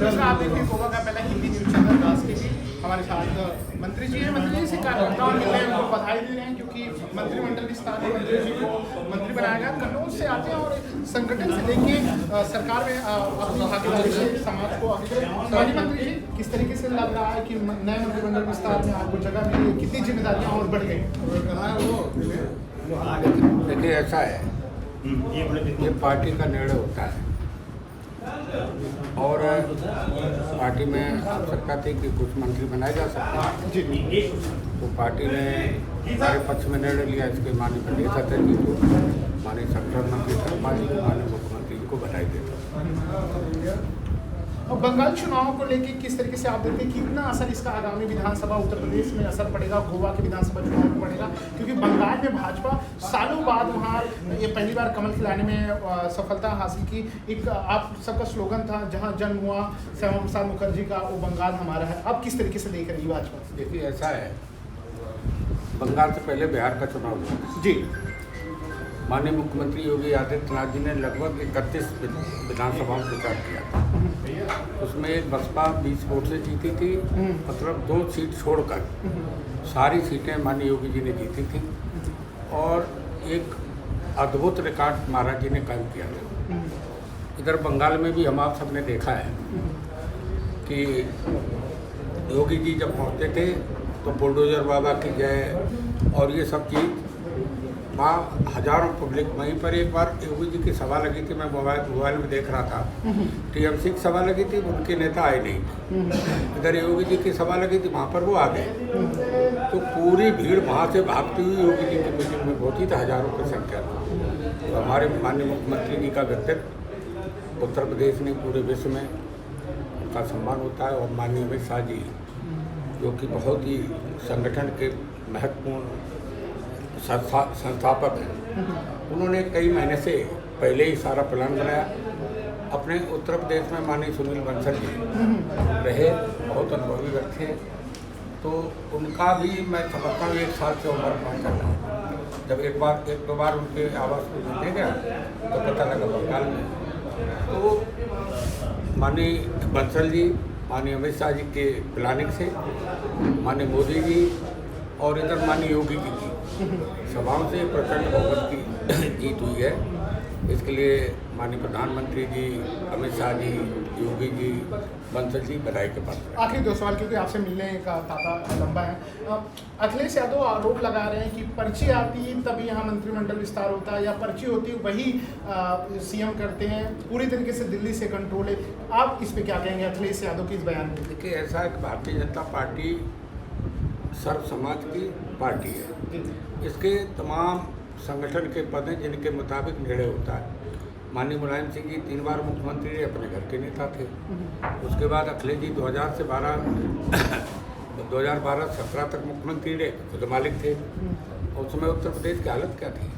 दूसरा आप देखिए गोवा का पहला हिंदी न्यूज़ चैनल दास के भी हमारे साथ मंत्री जी हैं। मंत्री जी से कार्यकर्ताओं मिल रहे हैं, उनको बधाई दे रहे हैं क्योंकि मंत्रिमंडल विस्तार में मंत्री जी को मंत्री बनाया गया। कन्नौज से आते हैं और संगठन से लेके सरकार में अपनी भागीदारी से समाज को आगे। माननीय मंत्री जी, किस तरीके से लग रहा है कि नए मंत्रिमंडल विस्तार में आपको जगह मिली, कितनी जिम्मेदारियाँ और बढ़ गई? देखिए, ऐसा है, ये पार्टी का निर्णय होता है और पार्टी में आवश्यकता थी कि कुछ मंत्री बनाए जा सकते हैं जी, तो पार्टी ने हमारे पक्ष में निर्णय लिया। इसके माननीय प्रदेश अध्यक्ष जी को, माननीय संगठन मंत्री शर्मा जी को, माननीय मुख्यमंत्री जी को बधाई देता हूँ। और बंगाल चुनाव को लेके किस तरीके से आप देखते हैं, कितना असर इसका आगामी विधानसभा उत्तर प्रदेश में असर पड़ेगा, गोवा के विधानसभा चुनाव में पड़ेगा? क्योंकि बंगाल में भाजपा सालों बाद वहाँ ये पहली बार कमल खिलाने में सफलता हासिल की। एक आप सबका स्लोगन था, जहाँ जन्म हुआ श्यामा प्रसाद मुखर्जी का, वो बंगाल हमारा है। अब किस तरीके से देख रही है भाजपा? देखिए, ऐसा है, बंगाल से पहले बिहार का चुनाव हुआ जी, माननीय मुख्यमंत्री योगी आदित्यनाथ जी ने लगभग 31 विधानसभाओं में प्रचार किया था। उसमें एक बसपा 20 वोट से जीती थी, मतलब 2 सीट छोड़कर सारी सीटें माननीय योगी जी ने जीती थी और एक अद्भुत रिकॉर्ड महाराज जी ने कायम किया था। इधर बंगाल में भी हम आप सबने देखा है कि योगी जी जब पहुँचते थे तो बुलडोजर बाबा की जय और ये सब चीज़, वहाँ हजारों पब्लिक। वहीं पर एक बार योगी जी की सभा लगी थी, मैं मोबाइल में देख रहा था, टीएमसी की सभा लगी थी, उनके नेता आए नहीं। इधर योगी जी की सभा लगी थी, वहाँ पर वो आ गए, तो पूरी भीड़ वहाँ से भागती हुई योगी जी की मीटिंग में पहुँची थी, हजारों की संख्या में। तो हमारे माननीय मुख्यमंत्री जी का व्यक्तित्व उत्तर प्रदेश में पूरे विश्व में उनका सम्मान होता है। और माननीय अमित शाह जी, जो कि बहुत ही संगठन के महत्वपूर्ण संस्थापक हैं, उन्होंने कई महीने से पहले ही सारा प्लान बनाया। अपने उत्तर प्रदेश में माननीय सुनील बंसल जी रहे, बहुत अनुभवी व्यक्ति हैं, तो उनका भी मैं समझता हूँ 1 साल से उम्र काम कर रहा हूँ। जब एक दो बार उनके आवास को मिलने गया तो पता लगा बंगाल में, तो माननीय बंसल जी, माननीय अमित शाह जी के प्लानिंग से, माननीय मोदी जी और इधर माननीय योगी जी की सभाओं से प्रचंड बहुमत की जीत हुई है। इसके लिए माननीय प्रधानमंत्री जी, अमित शाह जी, योगी जी, बंसल जी बधाई के पात्र हैं। आखिरी 2 सवाल, क्योंकि आपसे मिलने का तांता लंबा है। अखिलेश यादव आरोप लगा रहे हैं कि पर्ची आती तभी यहाँ मंत्रिमंडल विस्तार होता है, या पर्ची होती वही सीएम करते हैं, पूरी तरीके से दिल्ली से कंट्रोल है। आप इस पे क्या कहेंगे अखिलेश यादव के इस बयान में? देखिए, ऐसा है कि भारतीय जनता पार्टी सर्व समाज की पार्टी है। इसके तमाम संगठन के पद हैं जिनके मुताबिक निर्णय होता है। माननीय मुलायम सिंह जी 3 बार मुख्यमंत्री रहे, अपने घर के नेता थे। उसके बाद अखिलेश जी 2012-17 तक मुख्यमंत्री रहे, खुद मालिक थे। और उस समय उत्तर प्रदेश की हालत क्या थी?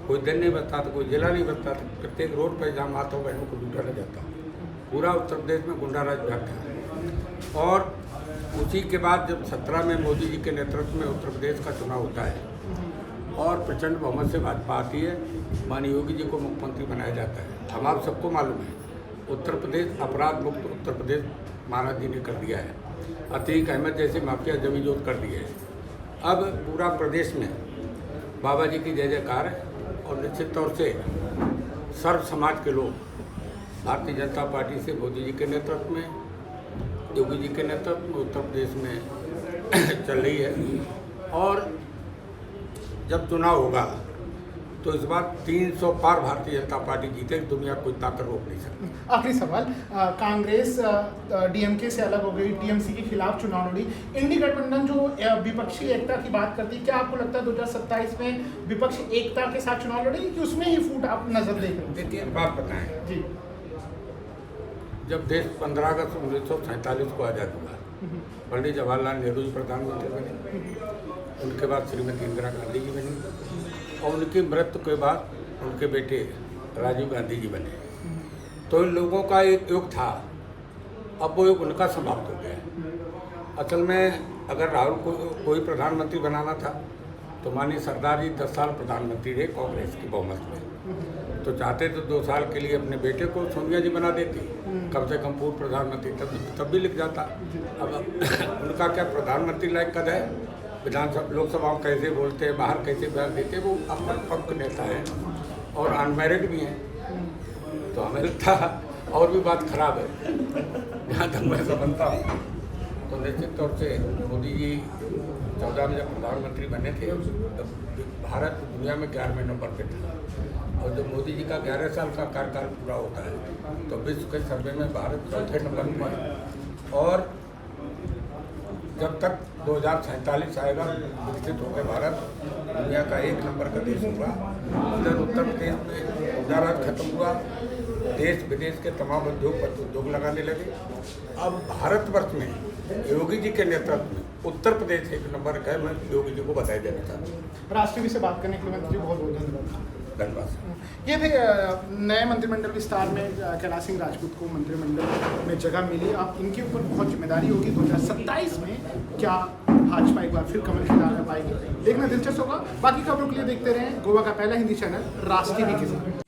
कोई दिन नहीं बचता था, कोई जिला नहीं बचता था, प्रत्येक रोड पर जहाँ माता बहनों को लूटा न जाता। पूरा उत्तर प्रदेश में गुंडा राज व्याप्त था। और उसी के बाद जब 17 में मोदी जी के नेतृत्व में उत्तर प्रदेश का चुनाव होता है और प्रचंड बहुमत से भाजपा आती है, माननीय योगी जी को मुख्यमंत्री बनाया जाता है। हम आप सबको मालूम है, उत्तर प्रदेश अपराध मुक्त उत्तर प्रदेश महाराज जी ने कर दिया है। अतीक अहमद जैसे माफिया जमी जोत कर दिए है। अब पूरा प्रदेश में बाबा जी की जय जयकार है और निश्चित तौर से सर्व समाज के लोग भारतीय जनता पार्टी से मोदी जी के नेतृत्व में, योगी जी के नेतृत्व में उत्तर प्रदेश में चल रही है। और जब चुनाव होगा तो इस बार 300 पार भारतीय जनता पार्टी जीते, दुनिया कोई ताकत रोक नहीं सकती। आखिरी सवाल, कांग्रेस डीएमके से अलग हो गई, टीएमसी के खिलाफ चुनाव लड़ी, इंडी गठबंधन जो विपक्षी एकता की बात करती है, क्या आपको लगता है 2027 में विपक्ष एकता के साथ चुनाव लड़ेगी कि उसमें ही फूट आप नजर देख रहे हैं? देखिए, एक बात बताएं जी, जब देश 15 अगस्त 1947 को आज़ाद हुआ, पंडित जवाहरलाल नेहरू जी प्रधानमंत्री बने, उनके बाद श्रीमती इंदिरा गांधी जी बनी और उनकी मृत्यु के बाद उनके बेटे राजीव गांधी जी बने। तो इन लोगों का एक युग था, अब वो युग उनका समाप्त हो गया। असल में अगर राहुल को कोई प्रधानमंत्री बनाना था तो माननीय सरदार जी 10 साल प्रधानमंत्री रहे कांग्रेस की बहुमत में। तो चाहते तो 2 साल के लिए अपने बेटे को सोनिया जी बना देती, कम से कम पूर्व प्रधानमंत्री, तब भी लिख जाता। अब उनका क्या प्रधानमंत्री लायक कद है? विधानसभा लोकसभा में कैसे बोलते हैं, बाहर कैसे बयान देते हैं, वो अपना पक्ष नेता है और अनमैरिड भी हैं। तो हमें लगता और भी बात खराब है, जहाँ तक मैं समझता हूँ। तो निश्चित तौर से मोदी जी 14 में जब प्रधानमंत्री बने थे तब भारत दुनिया में 11वें नंबर पे था, और जब मोदी जी का 11 साल का कार्यकाल पूरा होता है तो विश्व के सर्वे में भारत 4थे नंबर पर है। और जब तक 2047 आएगा विकसित होकर भारत दुनिया का 1 नंबर का देश होगा। इधर उत्तर प्रदेश में गुजरात खत्म हुआ, देश विदेश के तमाम उद्योग लगाने लगे। अब भारतवर्ष में योगी जी के नेतृत्व में उत्तर प्रदेश 1 नंबर का है। मैं योगी जी को बधाई देना चाहता हूँ। राष्ट्रपति से बात करने के लिए मंत्री जी बहुत बहुत धन्यवाद। धन्यवाद। ये थे नए मंत्रिमंडल विस्तार में कैलाश सिंह राजपूत को मंत्रिमंडल में जगह मिली। अब इनके ऊपर बहुत जिम्मेदारी होगी 2027 में, क्या भाजपा एक बार फिर कमल खिला पाएगी, देखना दिलचस्प होगा। बाकी खबरों के लिए देखते रहें गोवा का पहला हिंदी चैनल राज टीवी के साथ।